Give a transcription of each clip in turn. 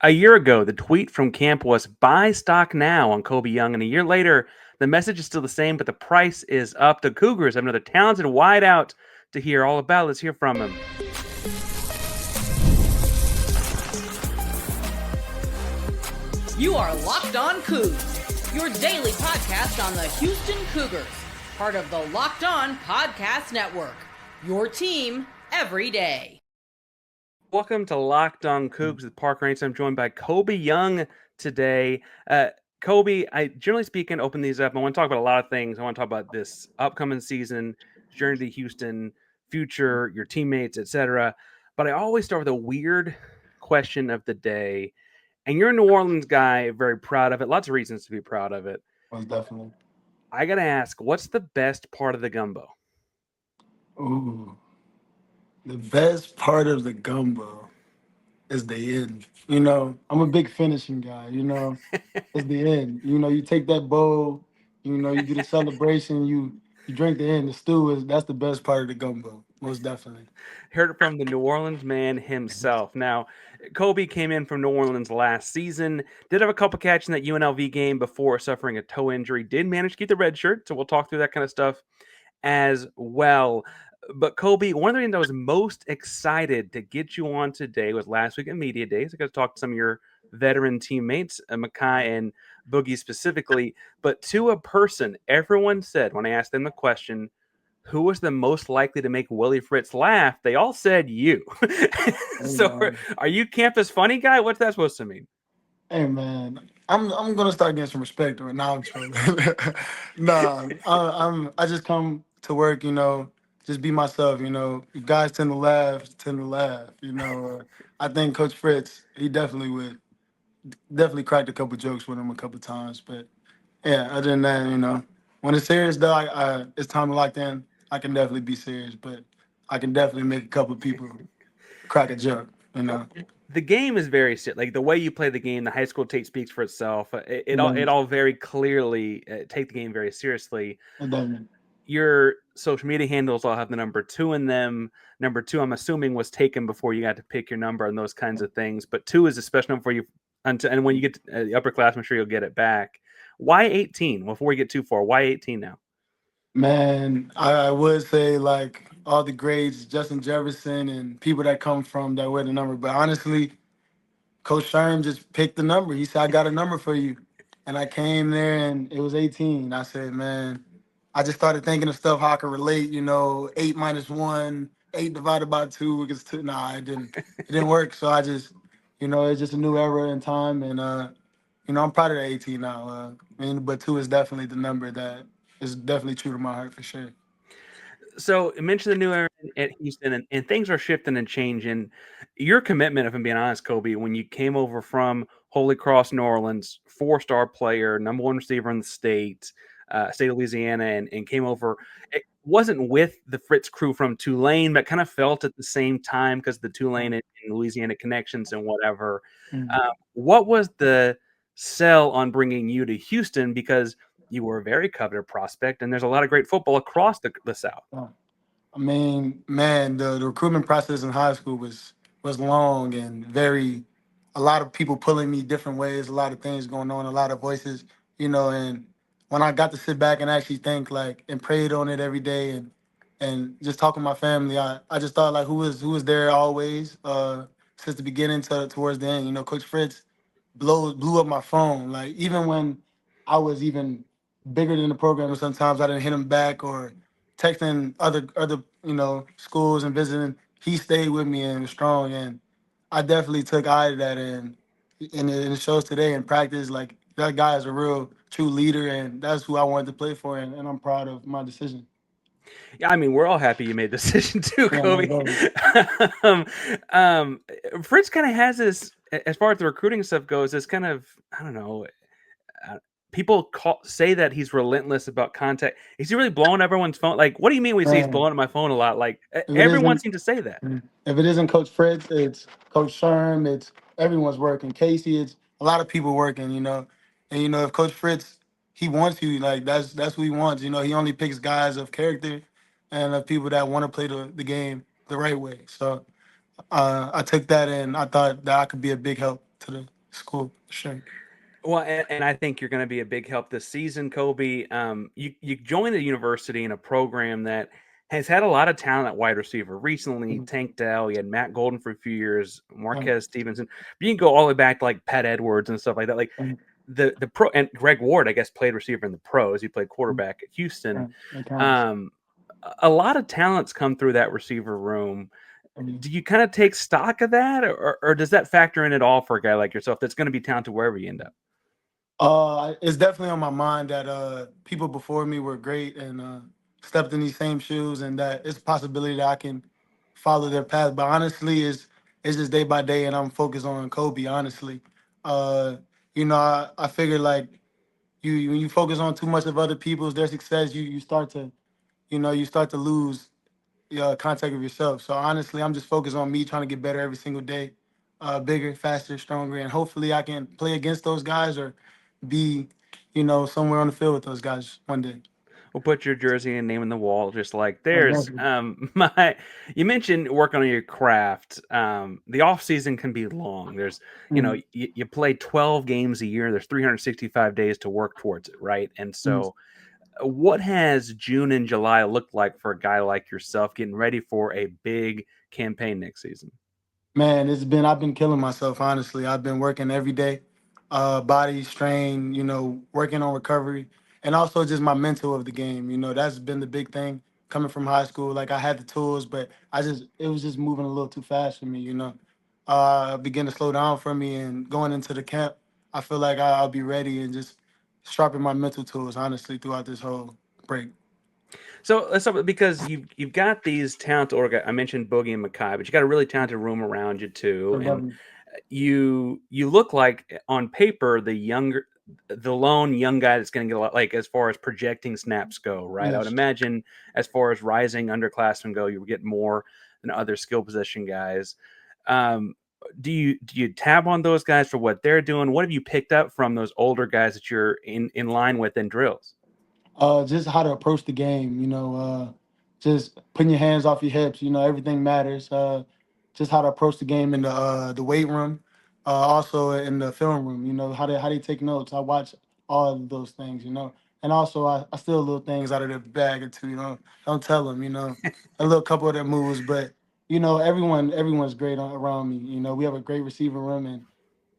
A year ago, the tweet from camp was buy stock now on Koby Young, and a year later, the message is still the same, but the price is up. The Cougars have another talented wideout to hear all about. Let's hear from him. You are Locked On Cougs, your daily podcast on the Houston Cougars, part of the Locked On Podcast Network, your team every day. Welcome to Locked On Cougs with Parker Rains. I'm joined by Koby Young today. Koby, I generally speaking open these up. I want to talk about a lot of things. I want to talk about this upcoming season, journey to Houston, future, your teammates, etc. But I always start with a weird question of the day. And you're a New Orleans guy, very proud of it. Lots of reasons to be proud of it. Most definitely. I got to ask, what's the best part of the gumbo? Ooh, the best part of the gumbo is the end. You know, I'm a big finishing guy. You know, it's the end. You know, you take that bowl. You know, you do the celebration. You drink the end. The stew that's the best part of the gumbo. Most definitely. Heard it from the New Orleans man himself. Now, Koby came in from New Orleans last season, did have a couple catches in that UNLV game before suffering a toe injury, did manage to keep the red shirt, so we'll talk through that kind of stuff as well. But Koby, one of the reasons I was most excited to get you on today was last week at Media Days. I got to talk to some of your veteran teammates, Makai and Boogie specifically. But to a person, everyone said when I asked them the question, who was the most likely to make Willie Fritz laugh? They all said you. So are you campus funny guy? What's that supposed to mean? Hey man, I'm gonna start getting some respect right now. I'm trolling. Nah, I just come to work, you know, just be myself. You know, you guys tend to laugh. You know, I think Coach Fritz, he definitely cracked a couple jokes with him a couple times. But yeah, other than that, you know, when it's serious though, it's time to lock in. I can definitely be serious, but I can definitely make a couple people crack a joke. You know. The game is very like the way you play the game. The high school tape speaks for itself. It all very clearly take the game very seriously. Your social media handles all have the number 2 in them. Number 2, I'm assuming, was taken before you got to pick your number and those kinds of things. But 2 is a special number for you. And when you get to the upper class, I'm sure you'll get it back. Why 18? Before we get too far, why 18 now? Man, I would say like all the grades, Justin Jefferson and people that come from that wear the number. But honestly, Coach Sherm just picked the number. He said, I got a number for you. And I came there and it was 18. I said, man, I just started thinking of stuff how I could relate, you know, 8 minus 1, 8 divided by 2 equals 2. Nah, it didn't work. So I just, you know, it's just a new era in time. And, you know, I'm proud of the 18 now. But 2 is definitely the number that is definitely true to my heart for sure. So you mentioned the new era at Houston, and things are shifting and changing. Your commitment, if I'm being honest, Koby, when you came over from Holy Cross, New Orleans, 4-star player, number 1 receiver in the state of Louisiana, and came over, it wasn't with the Fritz crew from Tulane, but kind of felt at the same time because the Tulane and Louisiana connections and whatever. What was the sell on bringing you to Houston? Because you were a very coveted prospect, and there's a lot of great football across the South. I mean, man, the recruitment process in high school was long and a lot of people pulling me different ways, a lot of things going on, a lot of voices, you know, and when I got to sit back and actually think like and prayed on it every day and just talk with my family, I just thought like who was there always since the beginning towards the end. You know, Coach Fritz blew up my phone. Like even when I was even bigger than the program, and sometimes I didn't hit him back or texting other you know schools and visiting. He stayed with me and was strong, and I definitely took eye to that, and it shows today in practice. Like that guy is a real true leader, and that's who I wanted to play for, and I'm proud of my decision. Yeah, I mean, we're all happy you made the decision too, Koby. Fritz kind of has this, as far as the recruiting stuff goes, this kind of, I don't know, people say that he's relentless about contact. Is he really blowing everyone's phone? Like, what do you mean when you say he's blowing up my phone a lot? Like, everyone seems to say that. If it isn't Coach Fritz, it's Coach Sherm. It's everyone's working. Casey, it's a lot of people working, you know. And, you know, if Coach Fritz, he wants you, like, that's who he wants. You know, he only picks guys of character and of people that want to play the game the right way. So I took that and I thought that I could be a big help to the school. Sure. Well, and I think you're going to be a big help this season, Kobe. You joined the university in a program that has had a lot of talent at wide receiver. Recently, Mhm. Tank Dell, you had Matt Golden for a few years, Right. Marquez Stevenson. But you can go all the way back to like Pat Edwards and stuff like that. Like Right. the pro and Greg Ward, I guess, played receiver in the pros. He played quarterback at Houston. Right. That counts. Um, a lot of talents come through that receiver room. Mhm. Do you kind of take stock of that, or does that factor in at all for a guy like yourself that's going to be talented wherever you end up? It's definitely on my mind that people before me were great and stepped in these same shoes, and that it's a possibility that I can follow their path. But honestly, it's just day by day, and I'm focused on Kobe. Honestly, uh, I figure like when you focus on too much of other people's their success, you start to you start to lose contact of yourself. So honestly, I'm just focused on me trying to get better every single day, bigger, faster, stronger, and hopefully I can play against those guys or be, somewhere on the field with those guys one day. We'll put your jersey and name in the wall, just like there's Exactly. my. You mentioned working on your craft. The off season can be long. There's, Mm, you play 12 games a year. There's 365 days to work towards it, right? And mm. so, what has June and July looked like for a guy like yourself getting ready for a big campaign next season? Man, I've been killing myself, honestly. I've been working every day, body strain, working on recovery, and also just my mental of the game. That's been the big thing coming from high school. Like I had the tools, but it was just moving a little too fast for me. Began to slow down for me, and going into the camp, I feel like I'll be ready and just sharpen my mental tools, honestly, throughout this whole break. So let's talk because you've got these talented orga. I mentioned Boogie and Makai, but you got a really talented room around you So too, and definitely. you look like on paper the lone young guy that's going to get a lot, like as far as projecting snaps go, right? I would Yes. imagine as far as rising underclassmen go, you would get more than other skill position guys. Um, do you tab on those guys for what they're doing? What have you picked up from those older guys that you're in line with in drills? Just how to approach the game, just putting your hands off your hips, everything matters. Just how to approach the game in the weight room, also in the film room, how they take notes. I watch all of those things, and also I steal little things out of their bag or two, don't tell them, a little couple of their moves, but everyone's great around me. We have a great receiver room,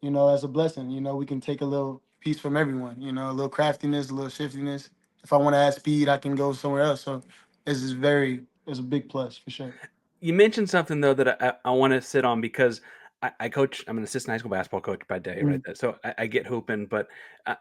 and as a blessing, we can take a little piece from everyone, a little craftiness, a little shiftiness. If I want to add speed, I can go somewhere else. So it's a big plus for sure. You mentioned something though that I want to sit on because I coach. I'm an assistant high school basketball coach by day, right? Mm, So I get hooping, but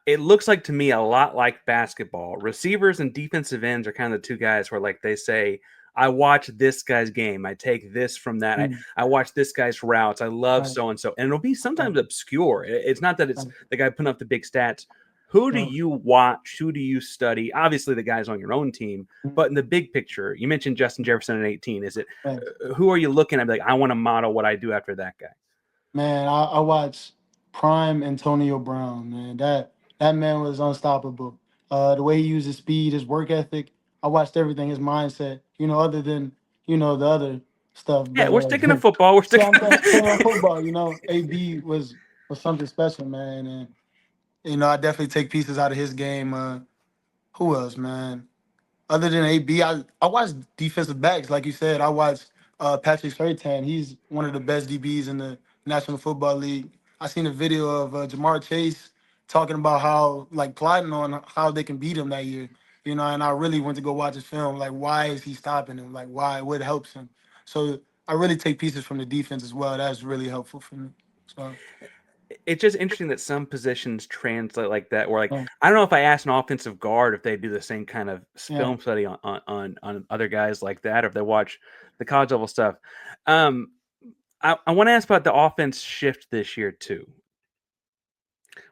it looks like to me a lot like basketball. Receivers and defensive ends are kind of the two guys where like they say, "I watch this guy's game. I take this from that. I, mm, I watch this guy's routes. I love right, so and so." And it'll be right, sometimes obscure. It's not that it's right, the guy putting up the big stats. Who do right. you watch? Who do you study? Obviously, the guys on your own team, Mm, but in the big picture, you mentioned Justin Jefferson at 18. Is it right. who are you looking at? Like, I want to model what I do after that guy. Man, I watch prime Antonio Brown. Man, that man was unstoppable. The way he used his speed, his work ethic. I watched everything, his mindset. Other than the other stuff. Yeah, But we're sticking to football. We're yeah, sticking. I'm staying on football. AB was something special, man, and I definitely take pieces out of his game. Who else, man? Other than AB, I watch defensive backs, like you said. I watch Patrick Surtain. He's one of the best DBs in the National Football League. I seen a video of Jamar Chase talking about how like plotting on how they can beat him that year. And I really went to go watch his film. Like, why is he stopping him? Like, why? What helps him? So I really take pieces from the defense as well. That's really helpful for me. So It's just interesting that some positions translate like that. Where like yeah, I don't know if I asked an offensive guard if they do the same kind of yeah. film study on other guys like that, or if they watch the college level stuff. Um, I want to ask about the offense shift this year too.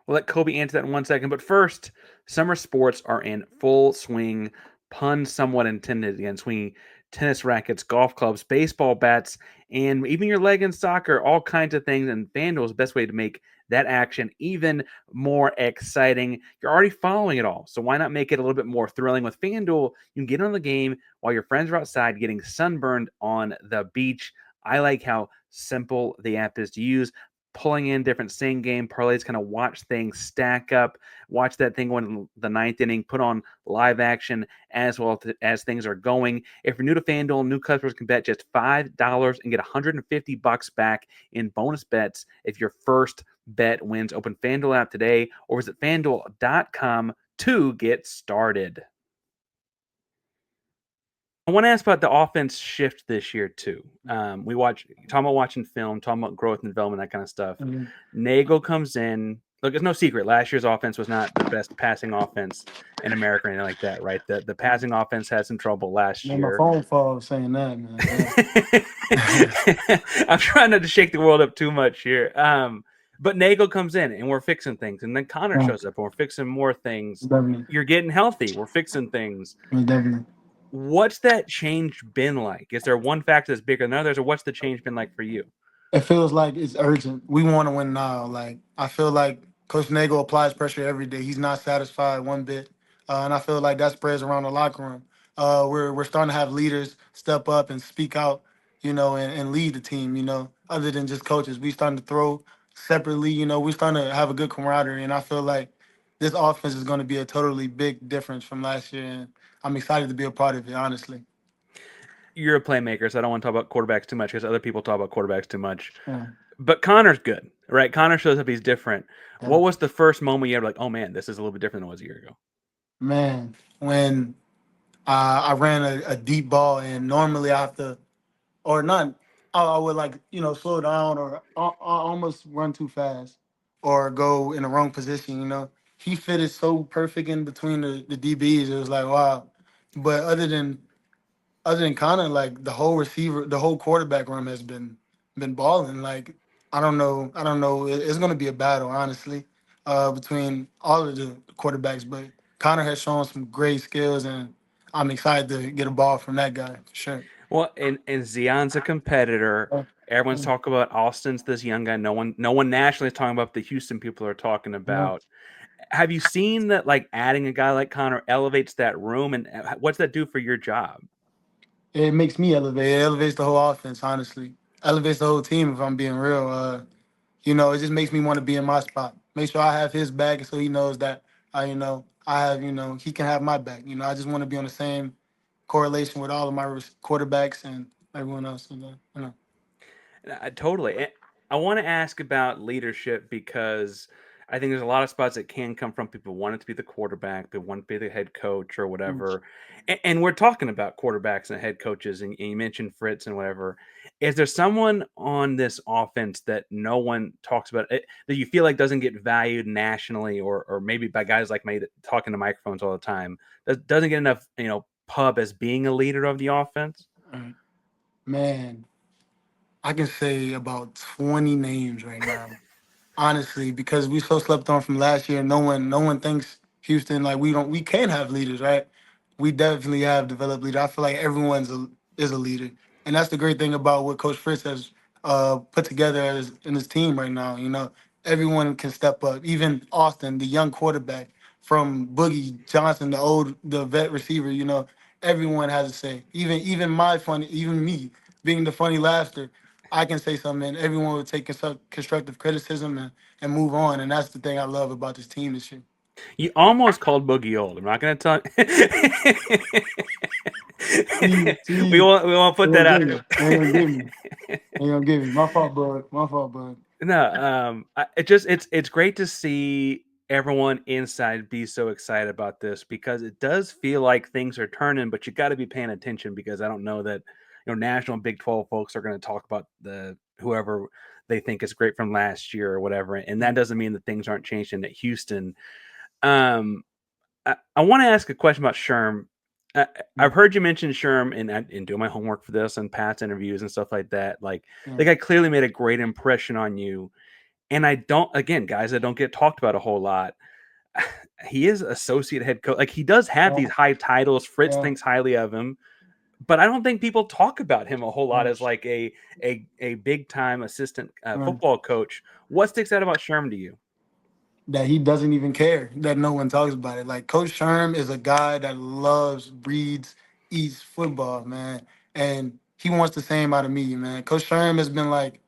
We'll let Kobe answer that in 1 second. But first, summer sports are in full swing. Pun somewhat intended again. Swinging tennis rackets, golf clubs, baseball bats, and even your leg in soccer, all kinds of things. And FanDuel is the best way to make that action even more exciting. You're already following it all. So why not make it a little bit more thrilling with FanDuel? You can get on the game while your friends are outside getting sunburned on the beach. I like how simple the app is to use. pulling in different same game parlays, kind of watch things stack up, watch that thing go in the ninth inning, put on live action as well as things are going. If you're new to FanDuel, new customers can bet just $5 and get $150 back in bonus bets if your first bet wins. Open FanDuel app today or visit FanDuel.com to get started. I want to ask about the offense shift this year too. Talking about watching film, talking about growth and development, that kind of stuff. Mm-hmm. Nagle comes in. Look, it's no secret. Last year's offense was not the best passing offense in America or anything like that, right? The passing offense had some trouble last Man, my year. phone falls saying that, man. I'm trying not to shake the world up too much here. But Nagle comes in and we're fixing things, and then Connor shows up and we're fixing more things. Definitely. You're getting healthy. We're fixing things. Definitely. What's that change been like? Is there one factor that's bigger than others, or what's the change been like for you? It feels like it's urgent. We want to win now. Like, I feel like Coach Nagle applies pressure every day. He's not satisfied one bit, and I feel like that spreads around the locker room. We're starting to have leaders step up and speak out, and lead the team. Other than just coaches, we starting to throw separately. We're starting to have a good camaraderie, and I feel like this offense is going to be a totally big difference from last year, and I'm excited to be a part of it. Honestly. You're a playmaker, so I don't want to talk about quarterbacks too much because other people talk about quarterbacks too much. Yeah. But Connor's good, right? Connor shows up; he's different. Yeah. What was the first moment you had like, oh man, this is a little bit different than it was a year ago? Man, when I ran a deep ball, and normally I have to, or not, I would slow down, or I almost run too fast, or go in the wrong position. He fitted so perfect in between the DBs. It was like, wow. But other than Connor, like the whole quarterback room has been balling. Like I don't know. It's gonna be a battle, honestly, between all of the quarterbacks. But Connor has shown some great skills, and I'm excited to get a ball from that guy for sure. Well, and Zion's a competitor. Everyone's talking about Austin's this young guy. No one nationally is talking about the Houston people are talking about. Have you seen that like adding a guy like Connor elevates that room, and what's that do for your job? It makes me elevate. It elevates the whole offense, honestly. Elevates the whole team, if I'm being real. It just makes me want to be in my spot. Make sure I have his back so he knows that I have, he can have my back. I just want to be on the same correlation with all of my quarterbacks and everyone else. Totally. I want to ask about leadership because I think there's a lot of spots that can come from people wanting to be the quarterback, they want to be the head coach or whatever. And we're talking about quarterbacks and head coaches, and you mentioned Fritz and whatever. Is there someone on this offense that no one talks about that you feel like doesn't get valued nationally, or maybe by guys like me that talking to microphones all the time, that doesn't get enough, pub as being a leader of the offense? Man, I can say about 20 names right now. Honestly, because we so slept on from last year. No one thinks Houston like we can have leaders, right? We definitely have developed leaders. I feel like is a leader, and that's the great thing about what Coach Fritz has put together in his team right now. Everyone can step up. Even Austin, the young quarterback, from Boogie Johnson, the vet receiver. Everyone has a say. Even me being the funny laughter. I can say something, and everyone would take constructive criticism and move on. And that's the thing I love about this team this year. You almost called Boogie old. I'm not going to tell. We won't put that out there. Ain't gonna give me. My fault, bud. No, it's great to see everyone inside be so excited about this because it does feel like things are turning, but you got to be paying attention because I don't know that national Big 12 folks are going to talk about whoever they think is great from last year or whatever, and that doesn't mean that things aren't changing at Houston. I want to ask a question about Sherm. I've heard you mention Sherm in doing my homework for this and past interviews and stuff like that. Like, the guy clearly made a great impression on you. And guys that don't get talked about a whole lot. He is associate head coach. Like, he does have these high titles. Fritz thinks highly of him, but I don't think people talk about him a whole lot as like a big time assistant football coach. What sticks out about Sherm to you? That he doesn't even care that no one talks about it. Like Coach Sherm is a guy that loves, breeds, eats football, man, and he wants the same out of me, man. Coach Sherm has been like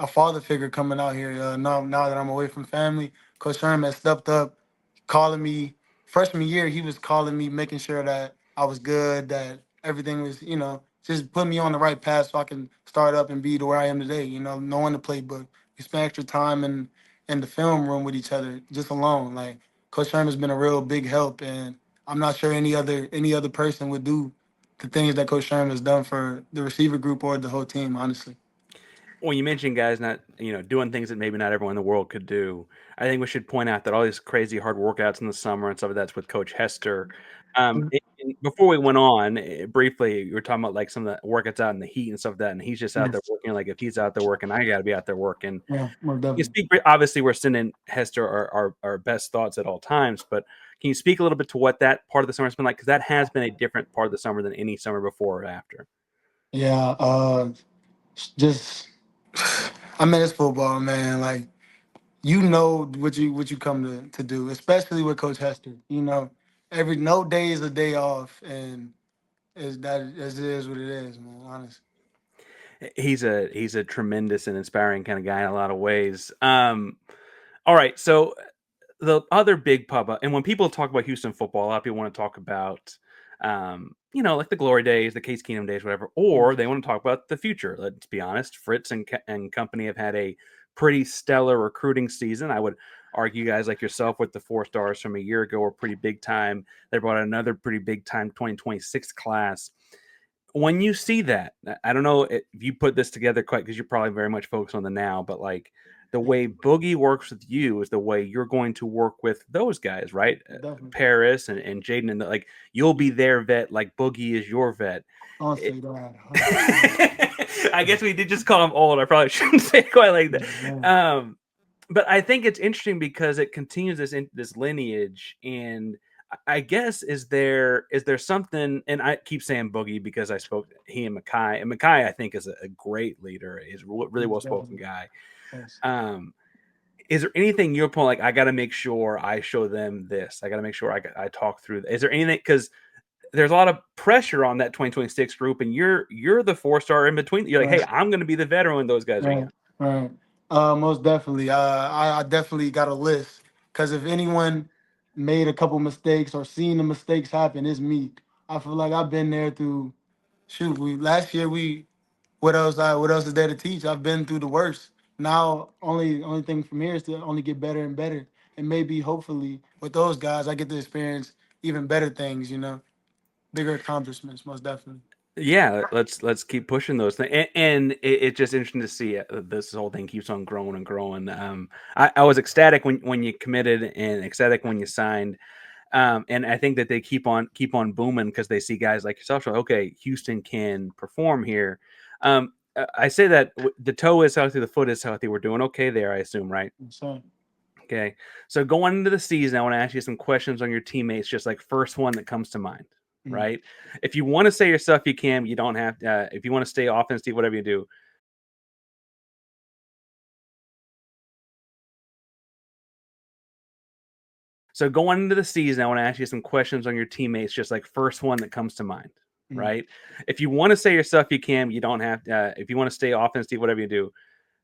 a father figure coming out here. Now that I'm away from family, Coach Sherm has stepped up, calling me. Freshman year, he was calling me, making sure that I was good, that everything was, just put me on the right path so I can start up and be to where I am today. Knowing the playbook. We spent extra time in the film room with each other, just alone. Like Coach Sherm has been a real big help, and I'm not sure any other person would do the things that Coach Sherm has done for the receiver group or the whole team, honestly. When you mentioned guys not doing things that maybe not everyone in the world could do, I think we should point out that all these crazy hard workouts in the summer and stuff of that's with Coach Hester. And before we went on, briefly, you were talking about like some of the workouts out in the heat and stuff like that, and he's just out there Yes. working. Like if he's out there working, I got to be out there working. Yeah, most You definitely. speak obviously we're sending Hester our best thoughts at all times, but can you speak a little bit to what that part of the summer has been like? Because that has been a different part of the summer than any summer before or after. Yeah, just I mean it's football, man. Like what you come to do, especially with Coach Hester. Every no day is a day off, and is that as it is what it is, man. Honestly. He's a tremendous and inspiring kind of guy in a lot of ways. All right, so the other big pub, and when people talk about Houston football, a lot of people want to talk about, like the glory days, the Case Keenum days, whatever, or they want to talk about the future. Let's be honest, Fritz and company have had a pretty stellar recruiting season. I would argue guys like yourself with the 4 stars from a year ago were pretty big time. They brought another pretty big time 2026 class. When you see that, I don't know if you put this together quite because you're probably very much focused on the now, but like the way Boogie works with you is the way you're going to work with those guys, right? Definitely. Paris and Jaden, and like you'll be their vet, like Boogie is your vet. I'll It- say that 100%. I guess we did just call him old. I probably shouldn't say it quite like that. Man. But I think it's interesting because it continues this lineage, and I guess is there something? And I keep saying Boogie because I spoke to he and Mackay, and Mackay I think is a great leader. He's a really well Most spoken definitely. guy. Yes. Um, is there anything you're pulling like I got to make sure I show them this? I got to make sure I talk through. Is there anything because there's a lot of pressure on that 2026 group, and you're the 4 star in between. You're like, hey, Right. I'm going to be the veteran when those guys are Right. young. Right. Most definitely. I definitely got a list because if anyone made a couple mistakes or seen the mistakes happen, it's me. I feel like I've been there through. Shoot, we last year we. What else is there to teach? I've been through the worst. Now, only thing from here is to only get better and better, and maybe hopefully with those guys, I get to experience even better things. Bigger accomplishments, most definitely. Yeah, let's keep pushing those things, and it's just interesting to see this whole thing keeps on growing and growing. I was ecstatic when you committed, and ecstatic when you signed, and I think that they keep on booming because they see guys like yourself. So, okay, Houston can perform here. I say that the toe is healthy, the foot is healthy. We're doing okay there, I assume, right? So, Okay, so going into the season, I want to ask you some questions on your teammates, just like first one that comes to mind, mm, right? If you want to say yourself, you can. You don't have. If you want to stay offense, do whatever you do. So going into the season, I want to ask you some questions on your teammates, just like first one that comes to mind, mm. right? If you want to say yourself, you can. You don't have. If you want to stay offense, do whatever you do.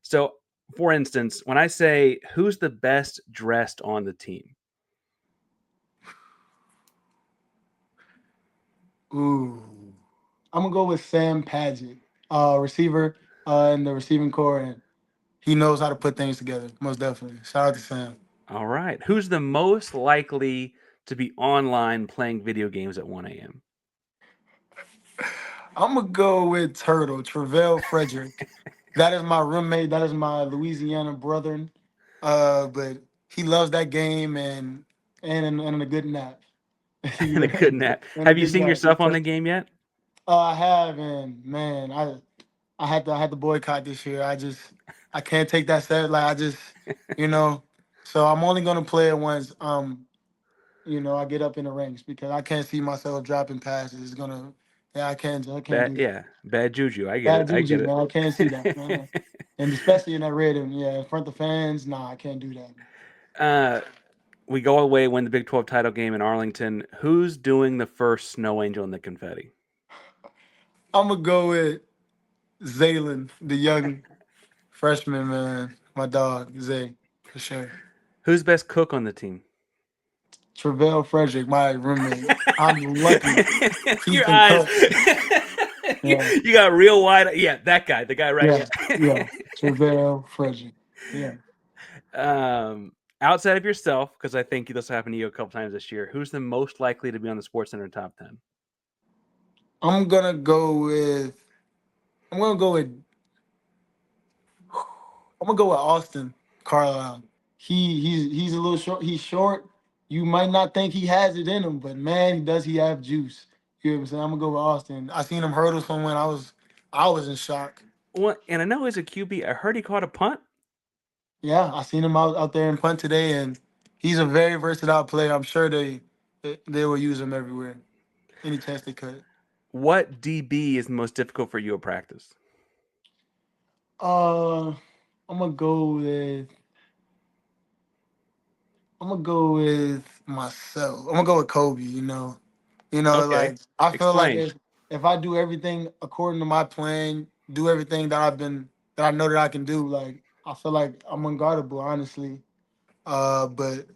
So, for instance, when I say who's the best dressed on the team, Ooh, I'm gonna go with Sam Paget, receiver, in the receiving core, and he knows how to put things together. Most definitely. Shout out to Sam. all right, who's the most likely to be online playing video games at 1 a.m.? I'm gonna go with Turtle, Travell Frederick. That is my roommate. That is my Louisiana brother. But he loves that game and a good nap. And a Yeah, good nap. and a Have you good seen nap. yourself on the game yet? I have, and man, I had to boycott this year. I can't take that set. Like you know. So I'm only gonna play it once. I get up in the ranks because I can't see myself dropping passes. It's gonna. Yeah, I can't Bad, do that. yeah, bad juju. I get Bad it. I juju, get man. I can't see that, it. man. And especially in that rhythm, yeah, in front of fans, nah, I can't do that. uh, we go away, win the Big 12 title game in Arlington. Who's doing the first snow angel in the confetti? I'm gonna go with Zaylen, the young Freshman, man. My dog, Zay, for sure. Who's best cook on the team? Travell Frederick, my roommate. I'm lucky. He Your can eyes. cook. Yeah, You got real wide. Yeah, that guy, the guy right yeah, here. yeah. Travell Frederick. Yeah. Outside of yourself, because I think this happened to you a couple times this year, who's the most likely to be on the Sports Center top 10? I'm gonna go with. I'm gonna go with. I'm gonna go with Austin Carlisle. He's a little short. He's short. You might not think he has it in him, but man, does he have juice? You know what I'm saying? I'm gonna go with Austin. I seen him hurdle someone. I was in shock. Well, and I know he's a QB. I heard he caught a punt. Yeah, I seen him out there in punt today, and he's a very versatile player. I'm sure they will use him everywhere, any chance they could. What DB is the most difficult for you at practice? Uh, I'm gonna go with I'm gonna go with myself. I'm gonna go with Kobe. Okay, Like I feel like explain. if I do everything according to my plan, do everything that I know that I can do, like I feel like I'm unguardable, honestly. But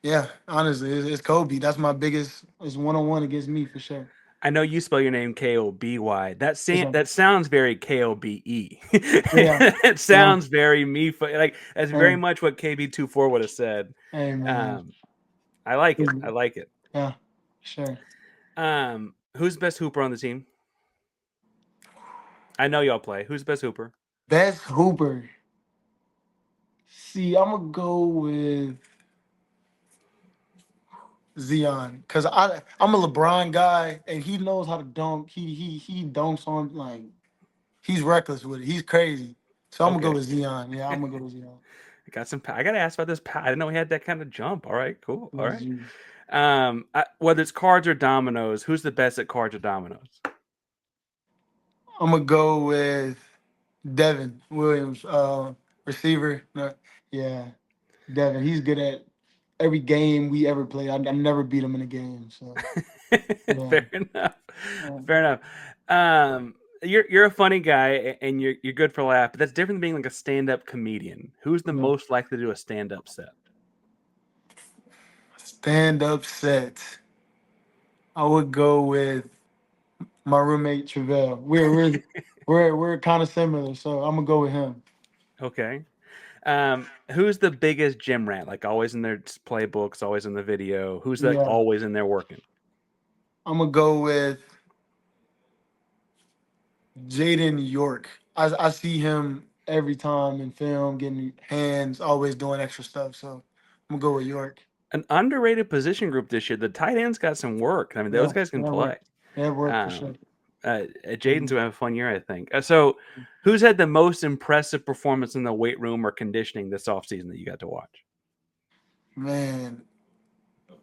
yeah, honestly, it's Kobe. That's my biggest. It's 1-on-1 against me for sure. I know you spell your name Koby. For sure. That sounds very Kobe. Yeah, It yeah. sounds very me. Like that's very Hey, much what KB24 would have said. hey, man. Um, I like it. I like it. Yeah, sure. Who's the best hooper on the team? I know y'all play. Who's the best hooper? Best Hooper. See, I'm gonna go with Zion because I'm a LeBron guy and he knows how to dunk. He dunks on like he's reckless with it. He's crazy. So I'm gonna go Okay. with Zion. Yeah, I'm gonna go with Zion. I got some. I gotta ask about this. I didn't know he had that kind of jump. All right, cool. All right. Juice. Whether it's cards or dominoes, who's the best at cards or dominoes? I'm gonna go with Devin Williams, receiver. No, yeah, Devin. He's good at every game we ever played. I never beat him in a game. So yeah. Fair enough. Yeah. Fair enough. You're a funny guy and you're good for a laugh, but that's different than being like a stand-up comedian. Who's the Yeah. most likely to do a stand-up set? Stand up set. I would go with my roommate Travell. We're kind of similar, so I'm gonna go with him. Okay. Who's the biggest gym rat? Like always in their playbooks, always in the video. Who's like Yeah, always in there working? I'm gonna go with Jaden York. I see him every time in film, getting hands, always doing extra stuff. So I'm gonna go with York. An underrated position group this year. The tight ends got some work. I mean, those Yeah, guys can that play. worked. That worked for sure. Um, Jaden's gonna have a fun year, I think. So, who's had the most impressive performance in the weight room or conditioning this offseason that you got to watch? Man,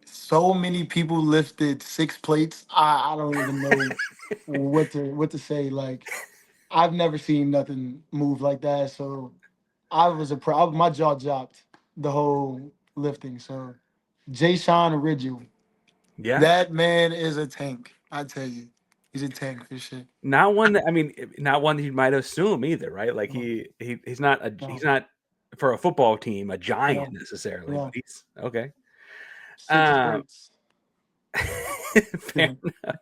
so many people lifted 6 plates. I don't even know what to say. Like I've never seen nothing move like that. So I was my jaw dropped the whole lifting. So Jay Sean Ridgel, Yeah, that man is a tank. I tell you, he's a tank for sure. not one that not one that you might assume either, right? Like No, he's not he's no, not for a football team a giant no, necessarily, but no. he's okay. Six Um, plates. fair enough.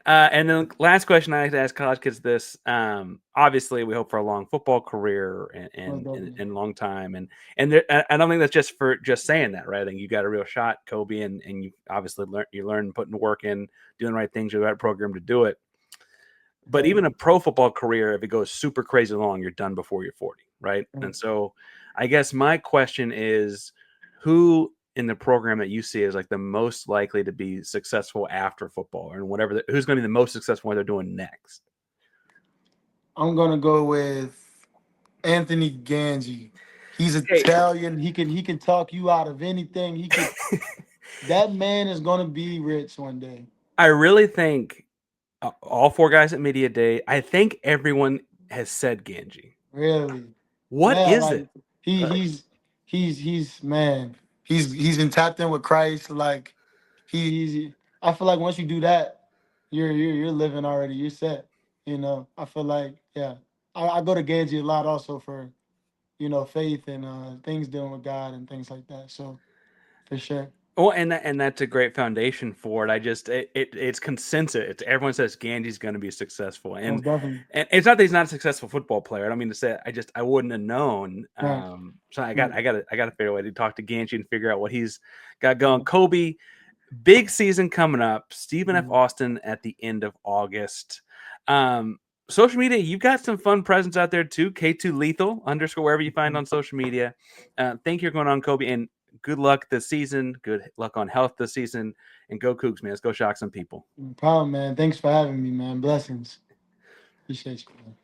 And then last question I like to ask college kids this. Obviously, we hope for a long football career and long time. I don't think that's just for just saying that, right? I think you got a real shot, Kobe, and you obviously learn putting the work in, doing the right things, you got a program to do it. But even a pro football career, if it goes super crazy long, you're done before you're 40, right? And so I guess my question is who in the program that you see is like the most likely to be successful after football and whatever, who's going to be the most successful what they're doing next? I'm gonna go with Anthony Ganji. He's Hey, Italian. He can talk you out of anything. He could. That man is gonna be rich one day. I really think all four guys at Media Day, I think everyone has said Ganji. Really. What Yeah, is like it? he Like, he's man. He's been tapped in with Christ. Like he's I feel like once you do that, you're living already. You're set. I feel like yeah. I go to Ganji a lot also for, faith and things dealing with God and things like that. So for sure. Well, and that's a great foundation for it. It's consensus. It's, everyone says Ganji's going to be successful, Most definitely. and it's not that he's not a successful football player. I don't mean to say it. I wouldn't have known. Right. So Right. I got to figure a way to talk to Ganji and figure out what he's got going. Koby, big season coming up. Stephen F. Austin at the end of August. Social media, you've got some fun presence out there too. K2 Lethal _ wherever you find on social media. Thank you for going on, Koby, and good luck this season. Good luck on health this season, and go Cougs, man. Let's go shock some people. No problem, man. Thanks for having me, man. Blessings. Appreciate you, man.